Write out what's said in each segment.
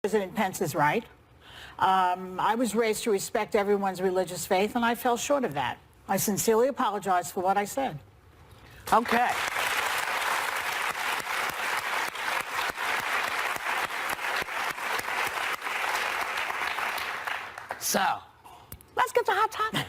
President Pence is right. I was raised to respect everyone's religious faith, and I fell short of that. I sincerely apologize for what I said. Okay. So, let's get to hot topic.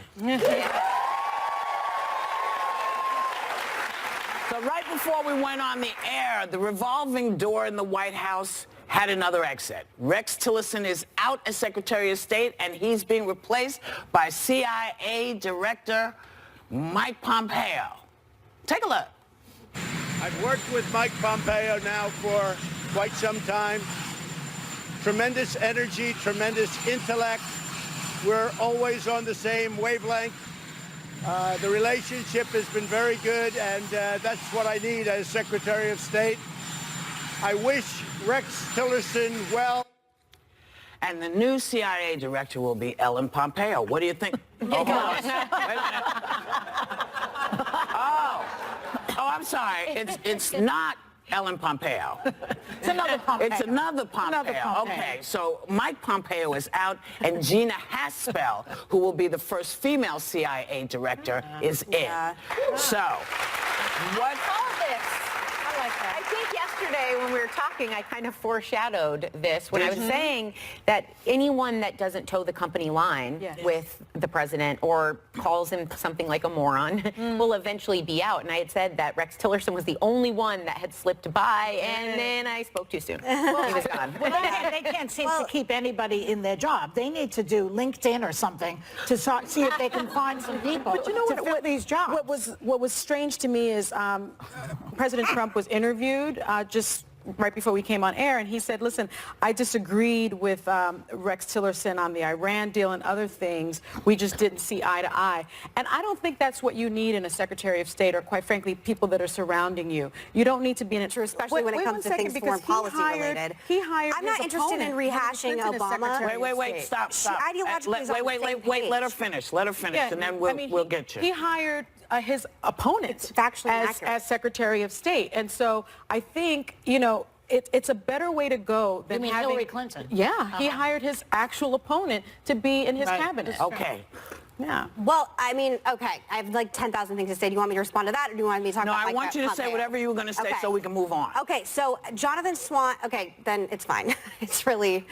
So right before we went on the air, the revolving door in the White House had another exit. Rex Tillerson is out as Secretary of State, and he's being replaced by CIA Director Mike Pompeo. Take a look. I've worked with Mike Pompeo now for quite some time. Tremendous energy, tremendous intellect. We're always on the same wavelength. The relationship has been very good, and that's what I need as Secretary of State. I wish Rex Tillerson well. And the new CIA director will be Ellen Pompeo. What do you think? Oh, wait a minute. Oh, I'm sorry. It's not Ellen Pompeo. It's another Pompeo. It's another Pompeo. Okay, so Mike Pompeo is out, and Gina Haspel, who will be the first female CIA director, is in. So, what? I think yesterday when we were talking, I kind of foreshadowed this when I was saying that anyone that doesn't toe the company line with the president or calls him something like a moron will eventually be out. And I had said that Rex Tillerson was the only one that had slipped by, and then I spoke too soon. He was gone. Well, they can't seem to keep anybody in their job. They need to do LinkedIn or something to see if they can find some people to fill these jobs. What was strange to me is President Trump was interviewed just right before we came on air, and he said, listen, I disagreed with Rex Tillerson on the Iran deal and other things. We just didn't see eye to eye. And I don't think that's what you need in a Secretary of State, or quite frankly, people that are surrounding you. You don't need to be in it. Especially when it comes to things foreign policy related. I'm not interested in rehashing Obama. Wait, stop. Wait, let her finish, and then we'll get you. He hired his opponent as Secretary of State. And so I think, you know, it's a better way to go than having Hillary Clinton. Yeah, he hired his actual opponent to be in his cabinet. Okay. Yeah. Well, I mean, okay, I have like 10,000 things to say. Do you want me to respond to that, or do you want me to talk about I want you to say whatever you were going to say so we can move on. Okay, so Jonathan Swan, okay, then it's fine. It's really,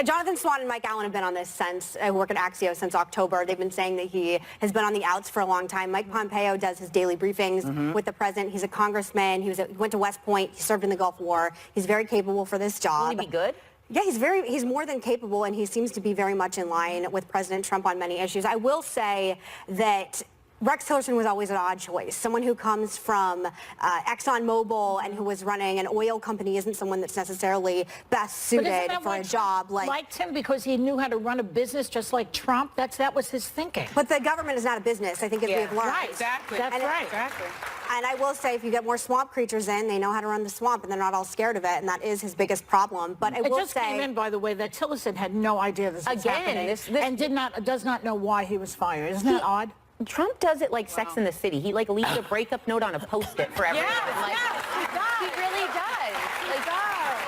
Jonathan Swan and Mike Allen have been on this since, work at Axios since October. They've been saying that he has been on the outs for a long time. Mike Pompeo does his daily briefings with the president. He's a congressman. He went to West Point. He served in the Gulf War. He's very capable for this job. Will he be good? Yeah, he's more than capable, and he seems to be very much in line with President Trump on many issues. I will say that Rex Tillerson was always an odd choice. Someone who comes from ExxonMobil and who was running an oil company isn't someone that's necessarily best suited for a job like... liked him because he knew how to run a business just like Trump. That was his thinking. But the government is not a business, I think, as we've learned. Right, exactly. That's right. Exactly. And I will say, if you get more swamp creatures in, they know how to run the swamp, and they're not all scared of it, and that is his biggest problem. But I will say... It just came in, by the way, that Tillerson had no idea this was happening and does not know why he was fired. Isn't that odd? Trump does it like Sex in the City. He like leaves a breakup note on a Post-it for everyone. Yes, he does. He really does. He does.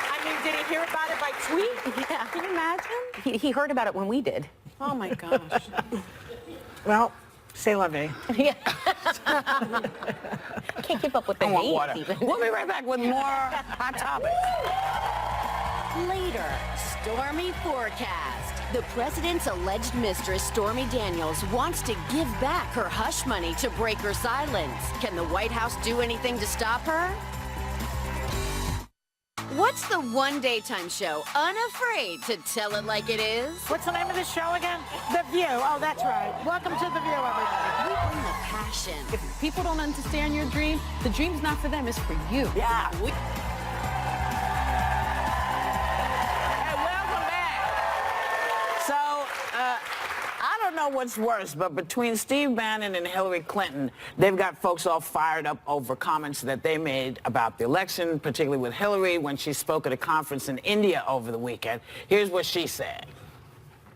I mean, did he hear about it by tweet? Yeah. Can you imagine? He heard about it when we did. Oh, my gosh. Well, c'est la vie. Yeah. Can't keep up with the names even. We'll be right back with more Hot Topics. Later, stormy forecast. The president's alleged mistress, Stormy Daniels, wants to give back her hush money to break her silence. Can the White House do anything to stop her? What's the one daytime show unafraid to tell it like it is? What's the name of the show again? The View. Oh, that's right. Welcome to The View, everybody. We bring the passion. If people don't understand your dream, the dream's not for them, it's for you. Yeah. I don't know what's worse, but between Steve Bannon and Hillary Clinton, they've got folks all fired up over comments that they made about the election, particularly with Hillary when she spoke at a conference in India over the weekend. Here's what she said.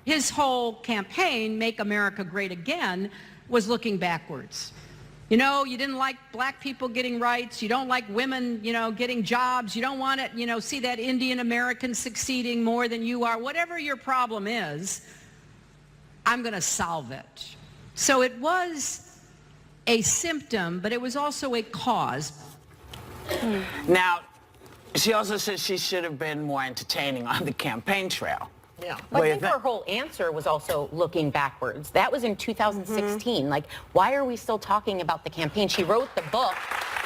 His whole campaign, Make America Great Again, was looking backwards. You know, you didn't like black people getting rights. You don't like women, you know, getting jobs. You don't want to, you know, see that Indian American succeeding more than you are. Whatever your problem is, I'm going to solve it. So it was a symptom, but it was also a cause. Now, she also said she should have been more entertaining on the campaign trail. Yeah. Well, I think her whole answer was also looking backwards. That was in 2016. Like, why are we still talking about the campaign? She wrote the book,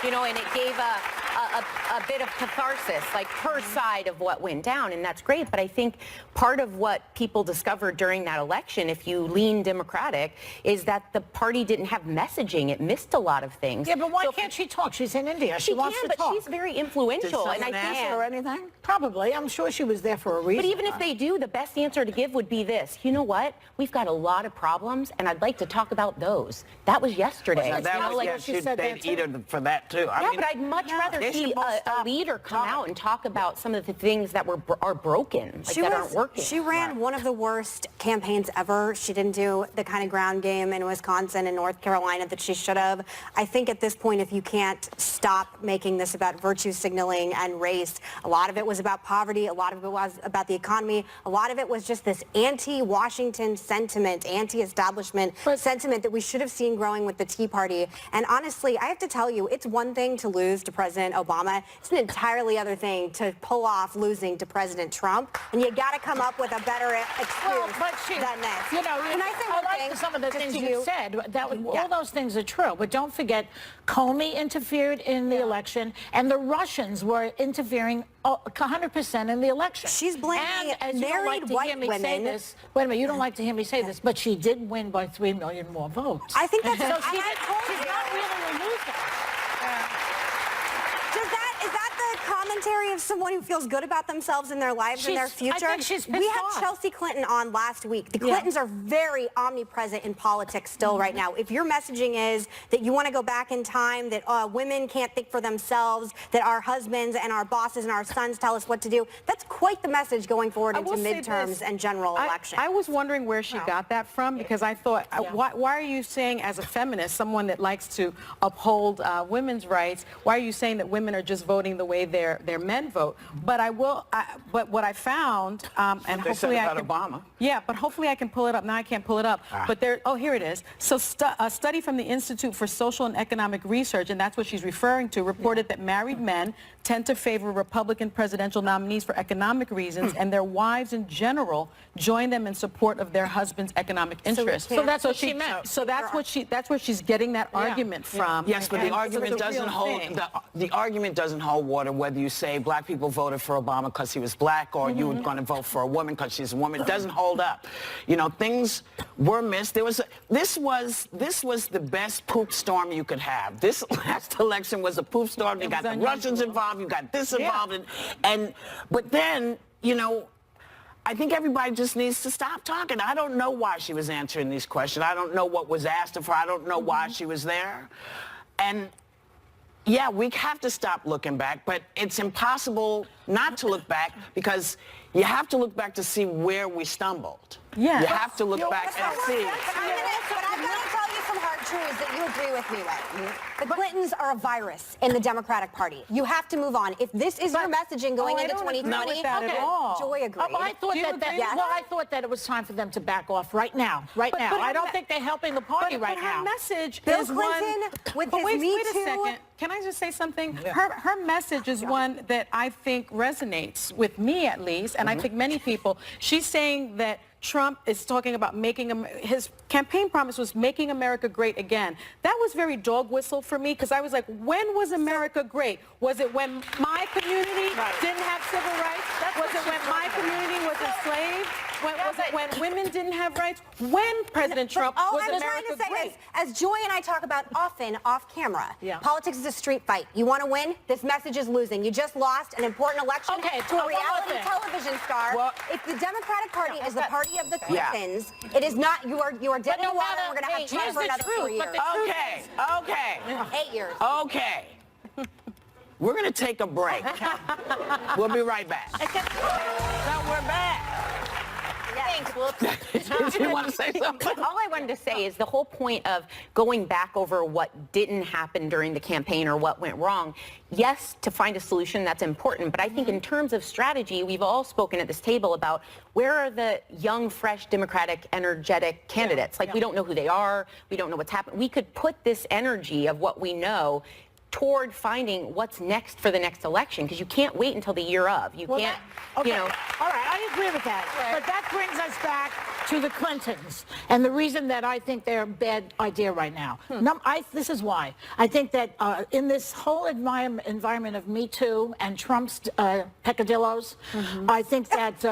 you know, and it gave a bit of catharsis, like her side of what went down, and that's great. But I think part of what people discovered during that election, if you lean Democratic, is that the party didn't have messaging. It missed a lot of things. Yeah, but why can't she talk? She's in India. She wants to talk. But she's very influential. Did someone ask her or anything? Probably. I'm sure she was there for a reason. But even if they do, the best answer to give would be this. You know what? We've got a lot of problems, and I'd like to talk about those. That was yesterday. Well, that was, yeah, they'd eat her for that, too. I Yeah, mean, but I'd much rather see a leader come out and talk about some of the things that are broken, like that aren't working. She ran one of the worst campaigns ever. She didn't do the kind of ground game in Wisconsin and North Carolina that she should have. I think at this point, if you can't stop making this about virtue signaling and race, a lot of it was about poverty, a lot of it was about the economy, a lot of it was just this anti-Washington sentiment, anti-establishment sentiment that we should have seen growing with the Tea Party. And honestly, I have to tell you, it's one thing to lose to President Obama. It's an entirely other thing to pull off losing to President Trump. And you got to come up with a better excuse than this. You know, Can I say one like thing? some of the things you said. Yeah. All those things are true. But don't forget, Comey interfered in the election, and the Russians were interfering 100% in the election. She's blaming and married white women. Say this. Wait a minute, you don't like to hear me say this, but she did win by 3 million more votes. I think that's so she's not really a loser. Is that the commentary of someone who feels good about themselves and their lives and their future? I think she's pissed We had off. Chelsea Clinton on last week. The Clintons are very omnipresent in politics still right now. If your messaging is that you want to go back in time, that women can't think for themselves, that our husbands and our bosses and our sons tell us what to do, that's quite the message going forward into midterms and general elections. I was wondering where she got that from, because I thought, why are you saying, as a feminist, someone that likes to uphold women's rights, why are you saying that women are just voting the way their men vote? But but what I found, and hopefully I can, Obama. Yeah, but hopefully I can pull it up. Now I can't pull it up. But there, oh, here it is. So a study from the Institute for Social and Economic Research, and that's what she's referring to, reported that married men tend to favor Republican presidential nominees for economic reasons, and their wives in general join them in support of their husband's economic interests. So that's what she meant. So that's where she's getting that argument from. Yes, but the argument it's a doesn't real hold. thing. The argument doesn't hold water whether you say black people voted for Obama because he was black, or you were going to vote for a woman because she's a woman. It doesn't hold up. You know, things were missed. This was the best poop storm you could have. This last election was a poop storm. You got the Russians involved. You got this involved, but then, you know, I think everybody just needs to stop talking. I don't know why she was answering these questions. I don't know what was asked of her. I don't know why she was there. And yeah, we have to stop looking back, but it's impossible not to look back, because you have to look back to see where we stumbled. Yeah. You have to look back and see. But I'm going to tell you some hard truths that you agree with me with. The Clintons are a virus in the Democratic Party. You have to move on. If this is your messaging going into 2020, Joy agreed. I thought that it was time for them to back off right now. But I don't think they're helping the party right now. Her message Bill is Clinton one. with his Me wait a Too. second. Can I just say something? Her message is one that I think resonates with me, at least, and I think many people. She's saying that Trump is talking about his campaign promise was making America great again. That was very dog whistle for me, because I was like, when was America great? Was it when my community didn't have civil rights? Was it when my community was enslaved? Was it when women didn't have rights? When President Trump was I'm America trying to say great? is, as Joy and I talk about often off camera, politics is a street fight. You want to win? This message is losing. You just lost an important election to a reality television star. If the Democratic Party is the party of the Clintons, it is not. You are dead in the water. And we're going to have Trump for another 3 years. Okay. 8 years. Okay. We're going to take a break. We'll be right back. Now we're back. Yes. Did you want to say something? All I wanted to say is the whole point of going back over what didn't happen during the campaign or what went wrong. Yes, to find a solution, that's important. But I think in terms of strategy, we've all spoken at this table about where are the young, fresh, Democratic, energetic candidates? Like, we don't know who they are. We don't know what's happened. We could put this energy of what we know toward finding what's next for the next election, because you can't wait until the year of. You can't, Okay. you know. All right, I agree with that. But that brings us back to the Clintons and the reason that I think they're a bad idea right now. This is why. I think that in this whole environment of Me Too and Trump's peccadillos, I think that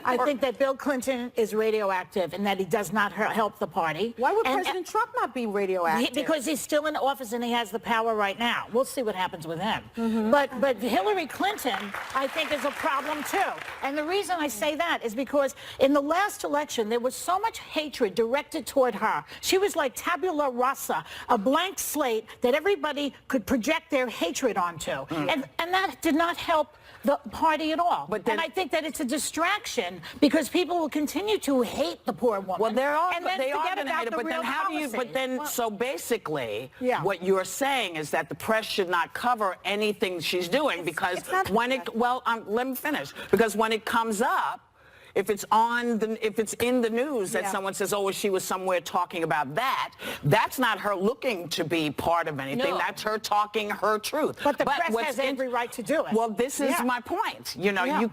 I think that Bill Clinton is radioactive and that he does not help the party. Why would President Trump not be radioactive? Because he's still in office and he has the power right now. We'll see what happens with him. But Hillary Clinton, I think, is a problem too. And the reason I say that is because in the last election, there was so much hatred directed toward her. She was like tabula rasa, a blank slate that everybody could project their hatred onto. And that did not help the party at all. And I think that it's a distraction because people will continue to hate the poor woman. Well, they are and then going to forget hate about it, the but then real how do you, policy. but then, so basically, Yeah. what you're saying is that the press should not cover anything she's doing because when it, let me finish, because when it comes up, if it's in the news that someone says, oh, well, she was somewhere talking about that, that's not her looking to be part of anything. No. That's her talking her truth. But the press has every right to do it. Well, this is my point. You know, you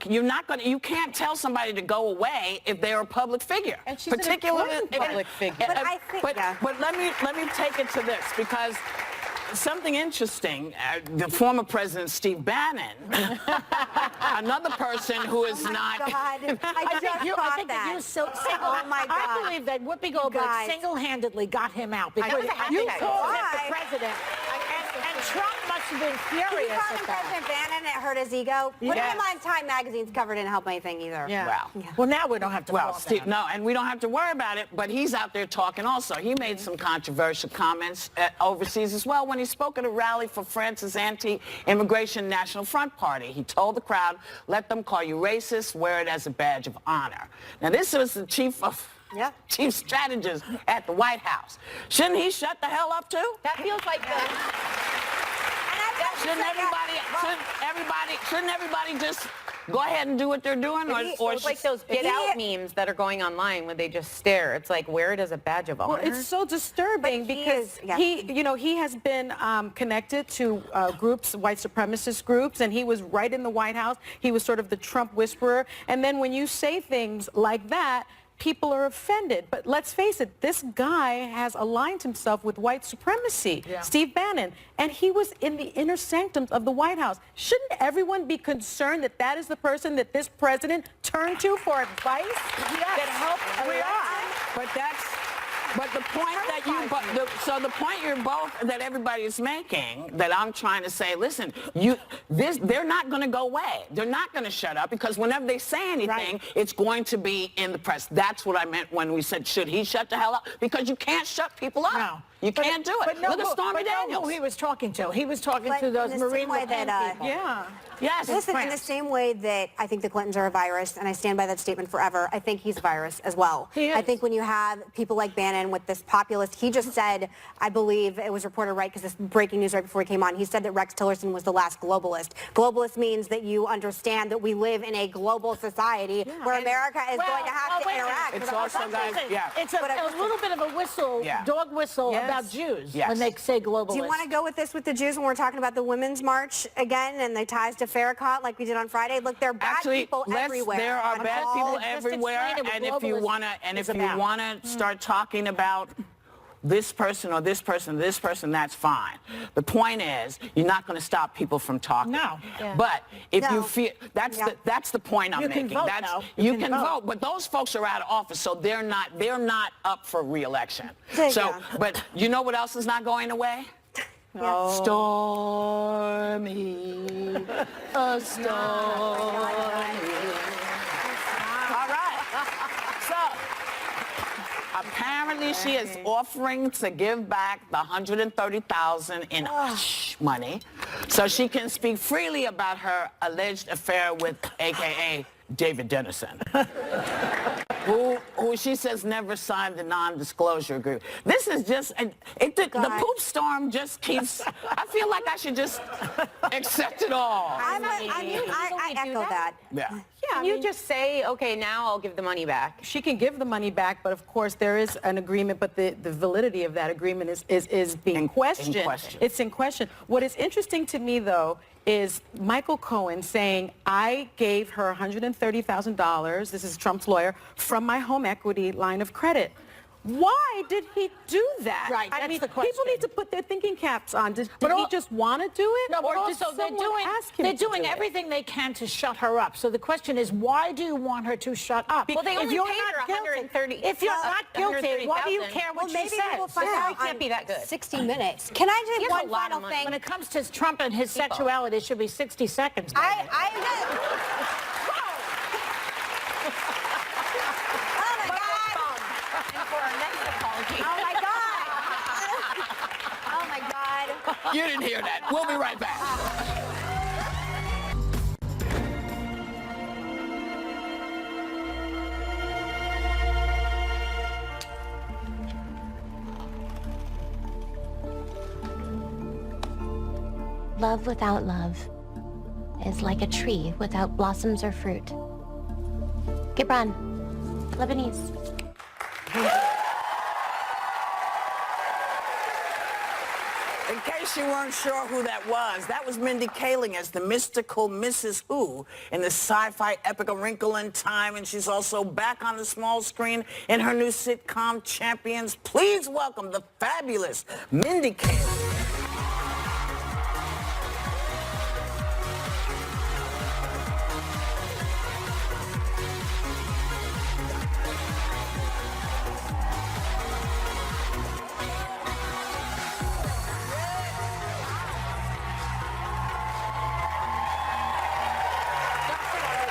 can't tell somebody to go away if they're a public figure. And she's an important public figure. But I think, but let me take it to this because something interesting. The former President Steve Bannon, another person who is not. God, I I think that you Oh my God. I believe that Whoopi Goldberg single-handedly got him out because you called him the president, and Trump must have been furious at that. President Bannon, it hurt his ego. Putting him on Time Magazine's cover didn't help anything either. Well, now we don't have to. Well, Steve, no, and we don't have to worry about it. But he's out there talking also. He made some controversial comments overseas as well when he spoke at a rally for France's anti-immigration National Front Party. He told the crowd, "Let them call you racist. Wear it as a badge of honor." Now, this was the chief strategist at the White House. Shouldn't he shut the hell up too? That feels like Shouldn't everybody just go ahead and do what they're doing? Or it's like those get out memes that are going online when they just stare. It's like, wear it as a badge of honor. Well, it's so disturbing because he has been connected to groups, white supremacist groups, and he was right in the White House. He was sort of the Trump whisperer. And then when you say things like that, people are offended. But let's face it, this guy has aligned himself with white supremacy, Steve Bannon, and he was in the inner sanctums of the White House. Shouldn't everyone be concerned that that is the person that this president turned to for advice that helped? We are. But the point that everybody is making, that I'm trying to say, listen, they're not going to go away. They're not going to shut up because whenever they say anything, it's going to be in the press. That's what I meant when we said, should he shut the hell up? Because you can't shut people up. No. You can't do it. Look at Stormy Daniels. Who he was talking to. He was talking to those Marine Le Pen people. Yes. Listen, in the same way that I think the Clintons are a virus, and I stand by that statement forever, I think he's a virus as well. I think when you have people like Bannon with this populist, he just said, I believe it was reported right, because this breaking news right before he came on, he said that Rex Tillerson was the last globalist. Globalist means that you understand that we live in a global society where America is going to have to interact. It's also, guys, it's a little bit of a whistle, dog whistle about Jews when they say globalist. Do you want to go with this with the Jews when we're talking about the Women's March again and the ties to Farrakhan like we did on Friday? Look, there are bad people everywhere. There are bad people everywhere, and if you want to start talking about this person or this person, that's fine. The point is, you're not going to stop people from talking. No. But if you feel, that's the point I'm making. You can vote, but those folks are out of office, so they're not up for re-election. So, but you know what else is not going away? Stormy, a stormy. All right. So, apparently she is offering to give back the $130,000 in hush money So she can speak freely about her alleged affair with AKA David Dennison, who she says never signed the non-disclosure agreement. This is just, the poop storm just keeps, I feel like I should just accept it all. I echo that. Yeah. Yeah, you just say, okay, now I'll give the money back. She can give the money back, but of course there is an agreement, but the validity of that agreement is being questioned. It's in question. What is interesting to me, though, is Michael Cohen saying, I gave her $130,000, this is Trump's lawyer, from my home equity line of credit. Why did he do that? Right, I that's mean, the question. people need to put their thinking caps on. Did But he just want to do it? No, but or did also they're someone ask him they're to doing do it? everything they can to shut her up. So the question is, why do you want her to shut up? Well, they If only you're paid not her guilty, if you're not guilty, why do you care what she Maybe says? we'll find Yeah, out it can't on be that good. 60 Minutes. Can I He do has a one lot of final money. thing? When it comes to Trump and his sexuality, it should be 60 seconds. Baby. Oh my God. And for our next apology. Oh my God. Oh my God. You didn't hear that. We'll be right back. Love without love is like a tree without blossoms or fruit. Gibran, Lebanese. In case you weren't sure who that was Mindy Kaling as the mystical Mrs. Who in the sci-fi epic A Wrinkle in Time, and she's also back on the small screen in her new sitcom Champions. Please welcome the fabulous Mindy Kaling.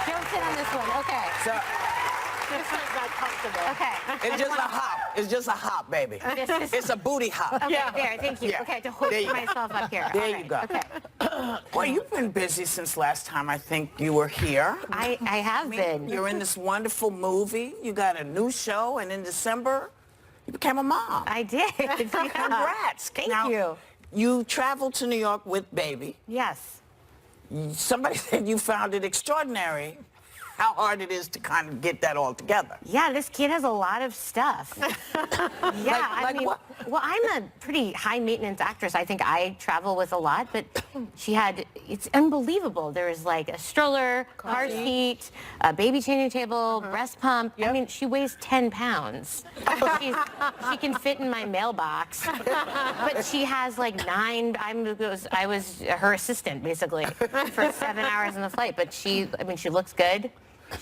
Don't sit on this one. Okay. So, This one's not comfortable. Okay. it's just a hop. It's just a hop, baby. It's a booty hop. Okay, there, thank you. Yeah. Okay, to There hoist you go. myself up here. There All you right, go. Okay. Well, you've been busy since last time I think you were here. I have been. You're in this wonderful movie. You got a new show, and in December, you became a mom. I did. Congrats. Thank Now, you. You traveled to New York with baby. Yes. Somebody said you found it extraordinary how hard it is to kind of get that all together. Yeah, this kid has a lot of stuff. Yeah, I like mean, what? well, I'm a pretty high maintenance actress. I think I travel with a lot, but it's unbelievable. There was like a stroller, car seat, a baby changing table, breast pump. I mean, she weighs 10 pounds. She can fit in my mailbox, but she has like 9, I was her assistant basically for 7 hours on the flight, but she looks good.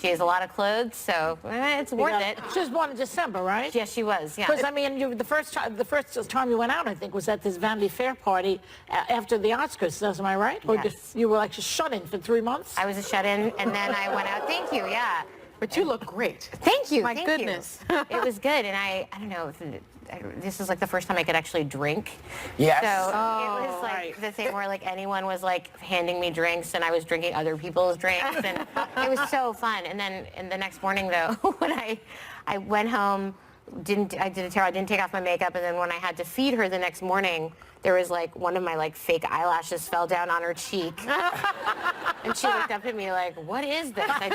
She has a lot of clothes, so it's worth it. She was born in December, right? Yes, she was. Yeah. Because I mean, the first time you went out, I think, was at this Vanity Fair party after the Oscars. Am I right? Or Yes. you were like just shut in for 3 months? I was a shut-in, and then I went out. Thank you. Yeah. But you look great. Thank you. My thank goodness. You. It was good, and I don't know if this is like the first time I could actually drink. Yes. So it was like right. the thing where like anyone was like handing me drinks, and I was drinking other people's drinks, and it was so fun. And then the next morning though, when I went home, I didn't take off my makeup, and then when I had to feed her the next morning, there was like one of my like fake eyelashes fell down on her cheek. And she looked up at me like, what is this? I'd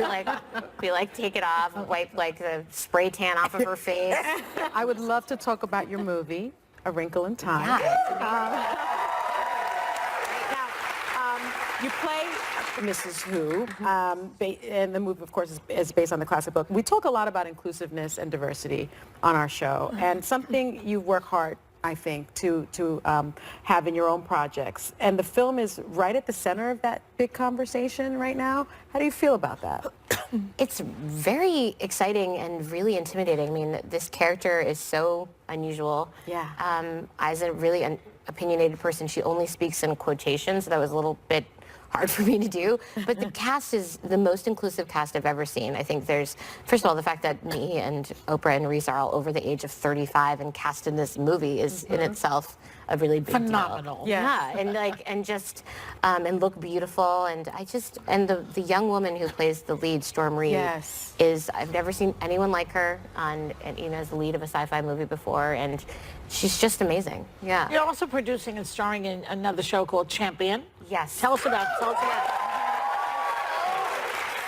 be like, take it off, wipe like the spray tan off of her face. I would love to talk about your movie, A Wrinkle in Time. You play Mrs. Who, and the movie, of course, is based on the classic book. We talk a lot about inclusiveness and diversity on our show, and something you work hard, I think, to have in your own projects. And the film is right at the center of that big conversation right now. How do you feel about that? It's very exciting and really intimidating. I mean, this character is so unusual. Yeah. As a really opinionated person, she only speaks in quotations, so that was a little bit hard for me to do. But the cast is the most inclusive cast I've ever seen. I think there's, first of all, the fact that me and Oprah and Reese are all over the age of 35 and cast in this movie is in itself a really big Phenomenal. deal. Yeah, and look beautiful, and the young woman who plays the lead, Storm Reed, is, I've never seen anyone like her on, as the lead of a sci-fi movie before, and she's just amazing. Yeah. You're also producing and starring in another show called Champion. Yes. Tell us about it.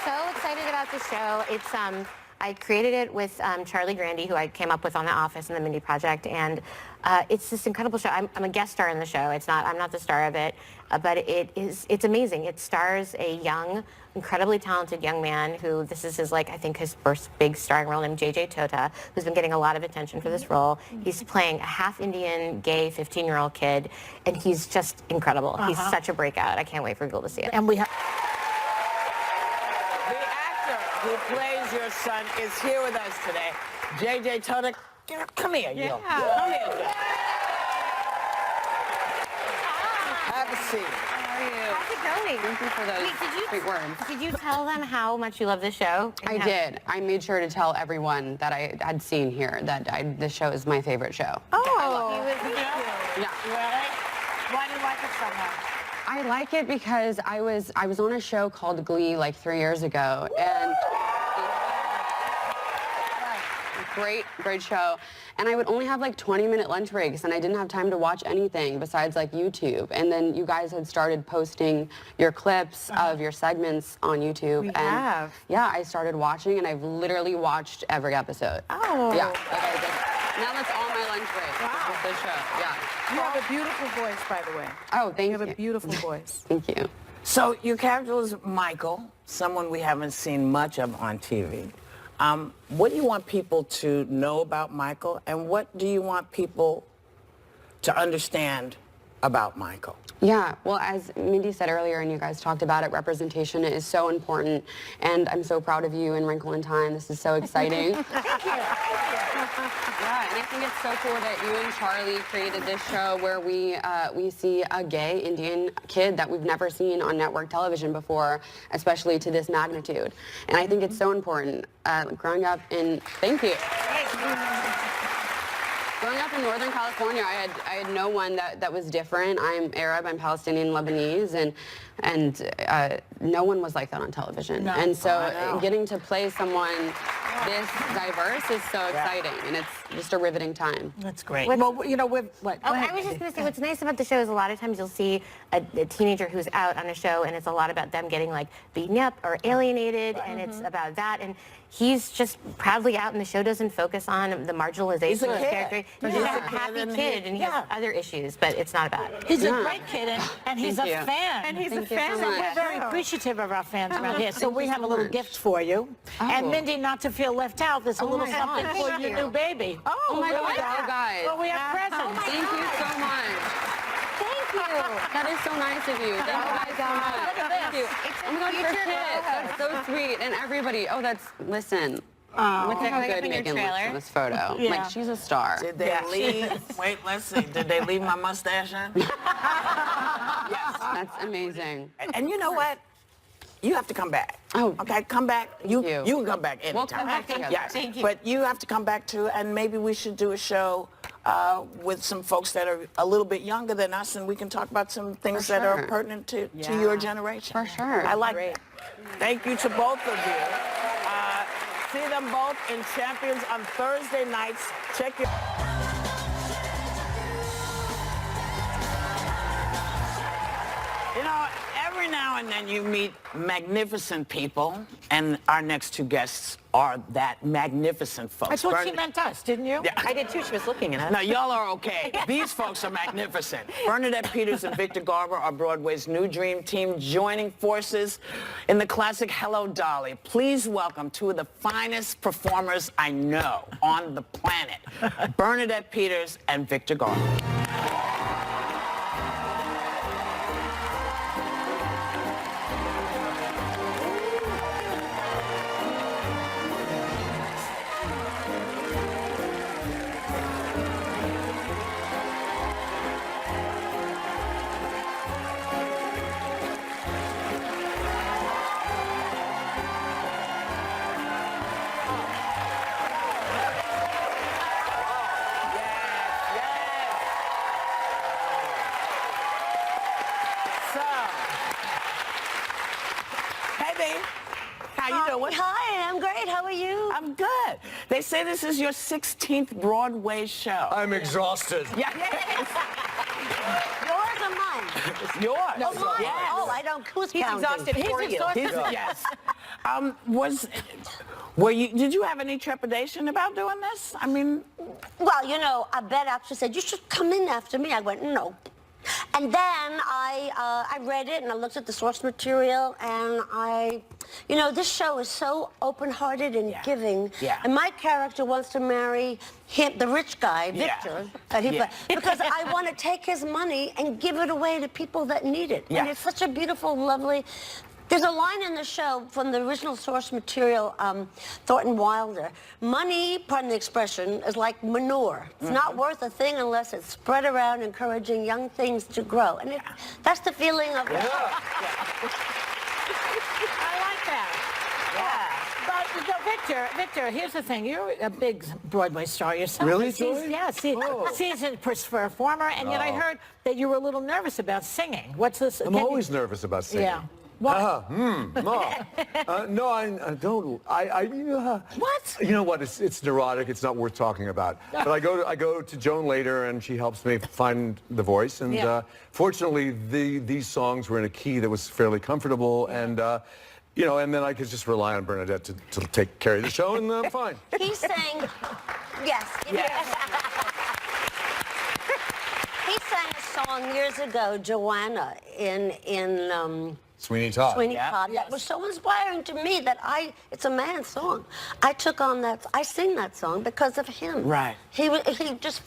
So excited about the show. It's I created it with Charlie Grandy, who I came up with on The Office and the Mindy Project, and it's this incredible show. I'm a guest star in the show. I'm not the star of it, but it's amazing. It stars a young, incredibly talented young man who, this is his, I think his first big starring role, named JJ Tota, who's been getting a lot of attention for this role. He's playing a half Indian, gay, 15-year-old kid, and he's just incredible. He's such a breakout. I can't wait for people to see it. And we have who plays your son is here with us today. JJ Tota, come here, you. Come here, Joe. Have a seat. How are you? How's it going? Thank you for those sweet words. Did you tell them how much you love the show? I did. I made sure to tell everyone that I had seen here that this show is my favorite show. Oh, Yeah. Really? Why do you like it so much? I like it because I was on a show called Glee 3 years ago, and great show. And I would only have 20-minute lunch breaks, and I didn't have time to watch anything besides YouTube. And then you guys had started posting your clips of your segments on YouTube. We and have. Yeah, I started watching, and I've literally watched every episode. Oh. Yeah. Now that's all my lunch break. Wow. Is this show. Yeah. You have a beautiful voice, by the way. Oh, thank you. You have a beautiful voice. Thank you. So your character is Michael, someone we haven't seen much of on TV. What do you want people to know about Michael, and what do you want people to understand about Michael? Yeah, well, as Mindy said earlier, and you guys talked about it, representation is so important, and I'm so proud of you in Wrinkle in Time. This is so exciting. Thank you. Yeah, and I think it's so cool that you and Charlie created this show where we see a gay Indian kid that we've never seen on network television before, especially to this magnitude. And I think it's so important. Growing up in, thank you. Growing up in Northern California, I had no one that was different. I'm Arab, I'm Palestinian, Lebanese, and no one was like that on television. No. And so getting to play someone this diverse is so exciting, and it's just a riveting time. That's great. What- Well, what? Oh, I was just going to say, what's nice about the show is a lot of times you'll see a teenager who's out on a show, and it's a lot about them getting beaten up or alienated, and it's about that. And he's just proudly out, and the show doesn't focus on the marginalization of his character. He's a happy kid, and he has other issues, but it's not about it. He's a great kid, and he's Thank a you. fan. And he's a Thank you fan so of much. We're very appreciative of our fans around here. So Thank we you have so a little much. gift for you. And Oh. Mindy, not to feel left out, there's a little my something gosh. for Thank your you. new baby. Oh my really? gosh, you guys. Well, we have presents. Thank you so much. Thank you. That is so nice of you. Thank you guys so much. Look at Thank you. this. Oh my gosh, for kids. That's so sweet. And everybody, listen. Look at how good Megan looks in this photo. Yeah. She's a star. Did they leave? Wait, let's see. Did they leave my mustache in? Yes. That's amazing. And you know what? You have to come back. Oh. Okay, come back. You you. can come back anytime. We'll come back together. Yes. Thank you. But you have to come back too, and maybe we should do a show with some folks that are a little bit younger than us, and we can talk about some things that are sure. pertinent to your generation. For sure. I like that. Thank you to both of you. See them both in Champions on Thursday nights. Check your... You know, every now and then you meet magnificent people, and our next two guests are that magnificent folks. I thought she meant us, didn't you? Yeah. I did too. She was looking at us. No, y'all are okay. These folks are magnificent. Bernadette Peters and Victor Garber are Broadway's new dream team, joining forces in the classic Hello, Dolly. Please welcome two of the finest performers I know on the planet, Bernadette Peters and Victor Garber. Hi, I'm great. How are you? I'm good. They say this is your 16th Broadway show. I'm exhausted. Yeah. Yours or mine? It's yours. Oh, mine. Yes. Oh, I don't. Who's He's counting? exhausted for you. Yes. Did you have any trepidation about doing this? I mean, Well, you know, a bet actually said, you should come in after me. I went, no. And then I read it and I looked at the source material and you know, this show is so open-hearted and giving. Yeah. And my character wants to marry him, the rich guy, Victor, that he because I want to take his money and give it away to people that need it. Yeah. And it's such a beautiful, lovely. There's a line in the show from the original source material, Thornton Wilder. Money, pardon the expression, is like manure. It's not worth a thing unless it's spread around, encouraging young things to grow. And that's the feeling of the show. I like that. But Victor, here's the thing. You're a big Broadway star yourself. Really, Joy? Seasoned performer, and yet I heard that you were a little nervous about singing. What's this? I'm always nervous about singing. Yeah. What? No, I don't. What? You know what? It's neurotic. It's not worth talking about. But I go to Joan later, and she helps me find the voice. And fortunately, these songs were in a key that was fairly comfortable, and you know, and then I could just rely on Bernadette to take care of the show, and I'm fine. He sang, yes. He sang a song years ago, Joanna, in Sweeney Todd. Sweeney Todd. That was so inspiring to me that it's a man's song. I took on that, I sing that song because of him. Right. He just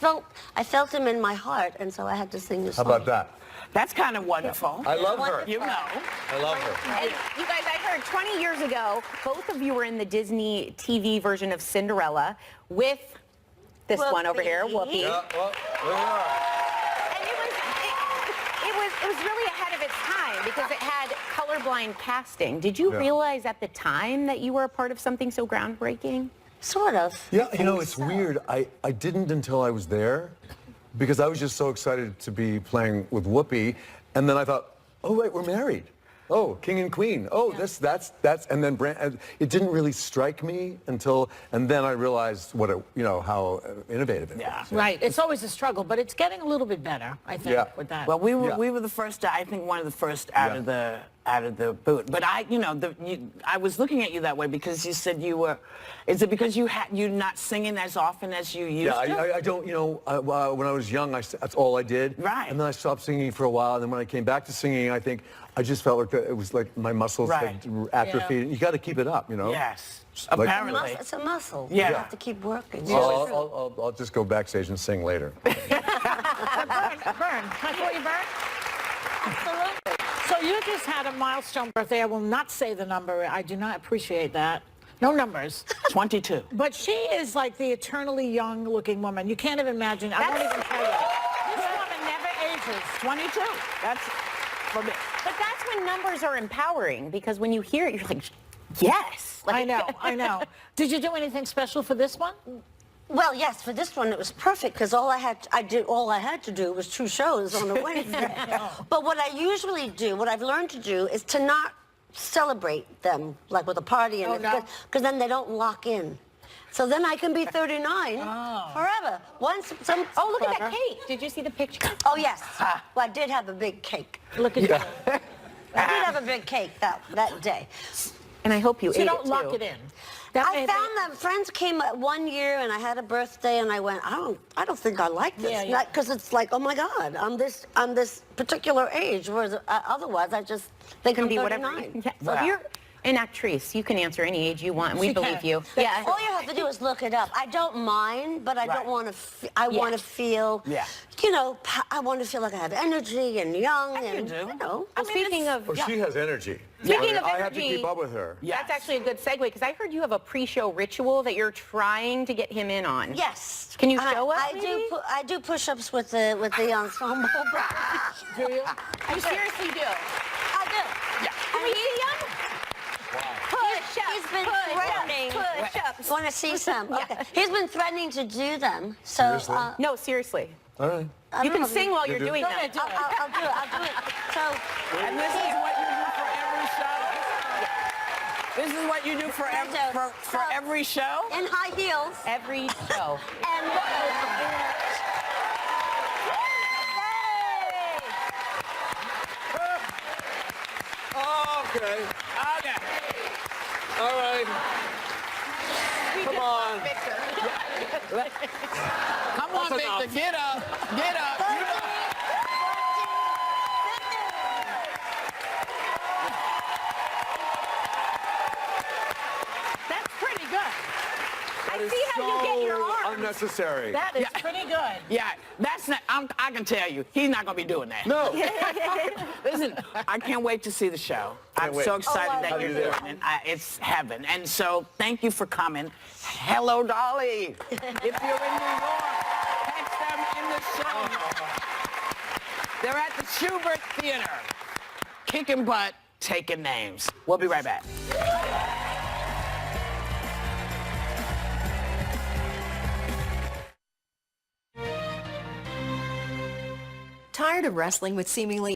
I felt him in my heart, and so I had to sing the song. How about that? That's kind of wonderful. I love her. You know. I love her. And you guys, I heard 20 years ago, both of you were in the Disney TV version of Cinderella with this one over here, Whoopi. Yeah, well, there we are. And it was really ahead of its time because it had colorblind casting. Did you realize at the time that you were a part of something so groundbreaking? Sort of. Yeah, you know, it's weird. I didn't until I was there, because I was just so excited to be playing with Whoopi, and then I thought, oh wait, we're married. Oh, king and queen. Oh, that's, and then it didn't really strike me until, and then I realized what how innovative it was. Right. It's always a struggle, but it's getting a little bit better, I think, with that. Well, we were the first. I think one of the first out of the boot. But I was looking at you that way because you said you were. Is it because you're not singing as often as you used to? Yeah, I don't. You know, when I was young, that's all I did. Right. And then I stopped singing for a while, and then when I came back to singing, I think I just felt like it was like my muscles had atrophied. You got to keep it up, you know. Yes. Like, Apparently. It's a muscle. Yeah. You have to keep working. I'll just go backstage and sing later. Burn. Can I call you Burn? Absolutely. So you just had a milestone birthday. I will not say the number. I do not appreciate that. No numbers. 22. But she is like the eternally young-looking woman. You can't even imagine. I won't even tell you. This woman never ages. 22. That's for me. But that's when numbers are empowering, because when you hear it, you're like, yes. I know. Did you do anything special for this one? Well, yes, for this one it was perfect because all I had to do was 2 shows on a Wednesday. But what I usually do, what I've learned to do, is to not celebrate them like with a party, and because then they don't lock in. So then I can be 39 forever. Oh, look at that cake. Did you see the picture? Oh, yes. Well, I did have a big cake. Look at you. I did have a big cake that day. And I hope you ate it, So don't lock it in. I found that friends came 1 year and I had a birthday and I went, I don't think I like this. Because it's like, oh my God, I'm this particular age, whereas otherwise they can be whatever. So if you're an actress, you can answer any age you want, and we believe you. Yeah. All you have to do is look it up. I don't mind, but I don't want to. I want to feel. Yeah. You know, I want to feel like I have energy and young. And you do. You know. Well, speaking of, She has energy. Speaking of I have to energy, keep up with her. That's actually a good segue, because I heard you have a pre-show ritual that you're trying to get him in on. Yes. Can you show us? I do push-ups with the ensemble. Do you? You seriously do? I do. Yeah. Can we see him? He's been threatening. Push-ups. Want to see some? Okay. He's been threatening to do them. So. Seriously? No, seriously. All right. You can sing while you're doing that. I'll do it. So. And this is what you do for every show? This is what you do for every show? In high heels. Every show. And Okay. Okay. All right. Come on. Come on, Victor. Get up. Get up. That's pretty good. I see how you get your arms. Unnecessary. That is pretty good. Yeah, that's not, I can tell you, he's not going to be doing that. No. Listen, I can't wait to see the show. I'm wait. so excited that How do you're you do? doing it. It's heaven. And so thank you for coming. Hello, Dolly. If you're in New York, catch them in the show. They're at the Schubert Theater. Kicking butt, taking names. We'll be right back. Tired of wrestling with seemingly